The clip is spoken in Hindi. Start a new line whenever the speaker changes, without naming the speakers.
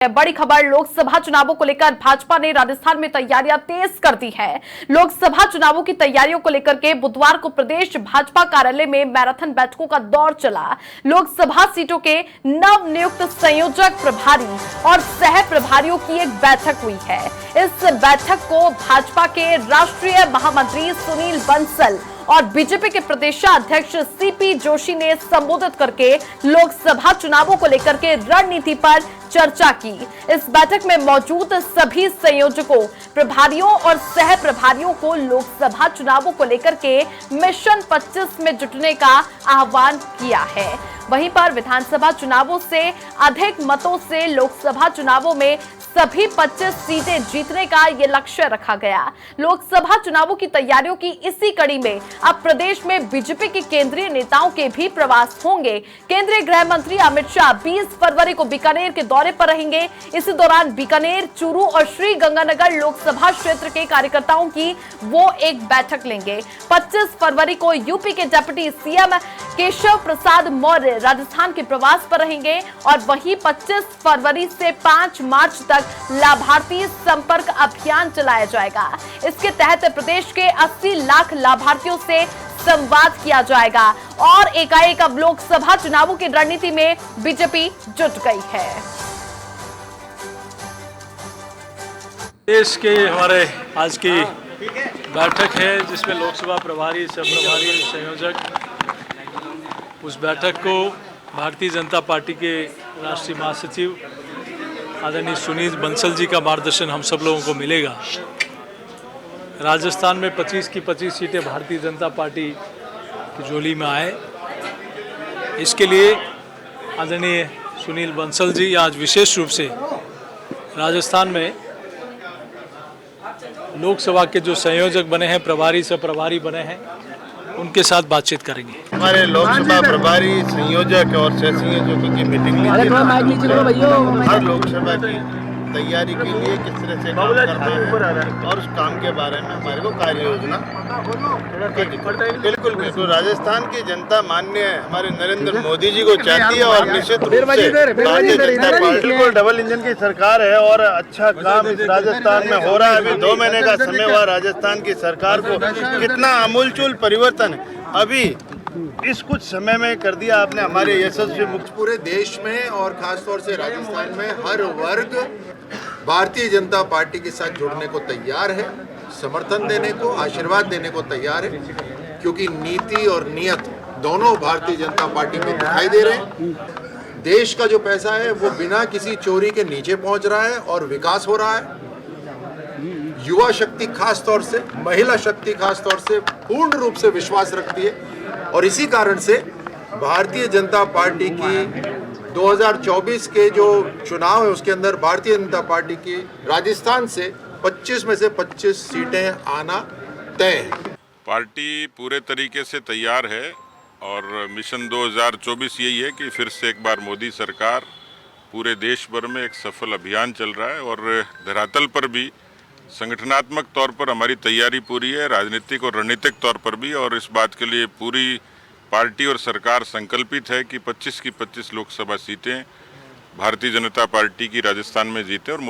बड़ी खबर लोकसभा चुनावों को लेकर भाजपा ने राजस्थान में तैयारियां तेज कर दी है। लोकसभा चुनावों की तैयारियों को लेकर के बुधवार को प्रदेश भाजपा कार्यालय में मैराथन बैठकों का दौर चला। लोकसभा सीटों के नवनियुक्त संयोजक, प्रभारी और सह प्रभारियों की एक बैठक हुई है। इस बैठक को भाजपा के राष्ट्रीय महामंत्री सुनील बंसल और बीजेपी के प्रदेशाध्यक्ष सीपी जोशी ने संबोधित करके लोकसभा चुनावों को लेकर के रणनीति पर चर्चा की। इस बैठक में मौजूद सभी संयोजकों, प्रभारियों और सह प्रभारियों को लोकसभा चुनावों को लेकर के मिशन 25 में जुटने का आह्वान किया है। वहीं पर विधानसभा चुनावों से अधिक मतों से लोकसभा चुनावों में सभी 25 सीटें जीतने का ये लक्ष्य रखा गया। लोकसभा चुनावों की तैयारियों की इसी कड़ी में अब प्रदेश में बीजेपी के केंद्रीय नेताओं के भी प्रवास होंगे। केंद्रीय गृह मंत्री अमित शाह 20 फरवरी को बीकानेर के दौरे पर रहेंगे। इसी दौरान बीकानेर, चूरू और श्रीगंगानगर लोकसभा क्षेत्र के कार्यकर्ताओं की वो एक बैठक लेंगे। 25 फरवरी को यूपी के डिप्टी सीएम केशव प्रसाद मौर्य राजस्थान के प्रवास पर रहेंगे और वहीं 25 फरवरी से 5 मार्च तक लाभार्थी संपर्क अभियान चलाया जाएगा। इसके तहत प्रदेश के 80 लाख लाभार्थियों से संवाद किया जाएगा और एकाएक अब लोकसभा चुनावों की रणनीति में बीजेपी जुट गई है।
देश के हमारे आज की बैठक है जिसमें लोकसभा प्रभारी, सब प्रभारी, संयोजक, उस बैठक को भारतीय जनता पार्टी के राष्ट्रीय महासचिव आदरणीय सुनील बंसल जी का मार्गदर्शन हम सब लोगों को मिलेगा। राजस्थान में 25 की 25 सीटें भारतीय जनता पार्टी की झोली में आए, इसके लिए आदरणीय सुनील बंसल जी आज विशेष रूप से राजस्थान में लोकसभा के जो संयोजक बने हैं, प्रभारी से प्रभारी बने हैं, उनके साथ बातचीत करेंगे।
हमारे लोकसभा प्रभारी, संयोजक और सह संयोजकों की मीटिंग ली हर लोकसभा की तैयारी के लिए किस तरह से काम करना है और उस काम के बारे में हमारे को कार्य योजना। बिल्कुल बिल्कुल राजस्थान की जनता माननीय हमारे नरेंद्र मोदी जी को चाहती है और निश्चित रूप से भारतीय जनता पार्टी को डबल इंजन की सरकार है और अच्छा काम इस राजस्थान में हो रहा है। अभी 2 महीने का समय हुआ राजस्थान की सरकार को, कितना आमूलचूल परिवर्तन अभी इस कुछ समय में कर दिया आपने हमारे यशस्वी मुख्य।
पूरे देश में और खासतौर से राजस्थान में हर वर्ग भारतीय जनता पार्टी के साथ जुड़ने को तैयार है, समर्थन देने को, आशीर्वाद देने को तैयार है, क्योंकि नीति और नियत दोनों भारतीय जनता पार्टी में दिखाई दे रहे हैं। देश का जो पैसा है वो बिना किसी चोरी के नीचे पहुंच रहा है और विकास हो रहा है। युवा शक्ति खास तौर से, महिला शक्ति खास तौर से पूर्ण रूप से विश्वास रखती है और इसी कारण से भारतीय जनता पार्टी की 2024 के जो चुनाव है उसके अंदर भारतीय जनता पार्टी की राजस्थान से 25 में से 25 सीटें आना तय है।
पार्टी पूरे तरीके से तैयार है और मिशन 2024 यही है कि फिर से एक बार मोदी सरकार, पूरे देश भर में एक सफल अभियान चल रहा है और धरातल पर भी संगठनात्मक तौर पर हमारी तैयारी पूरी है, राजनीतिक और रणनीतिक तौर पर भी, और इस बात के लिए पूरी पार्टी और सरकार संकल्पित है कि 25 की 25 लोकसभा सीटें भारतीय जनता पार्टी की राजस्थान में जीते और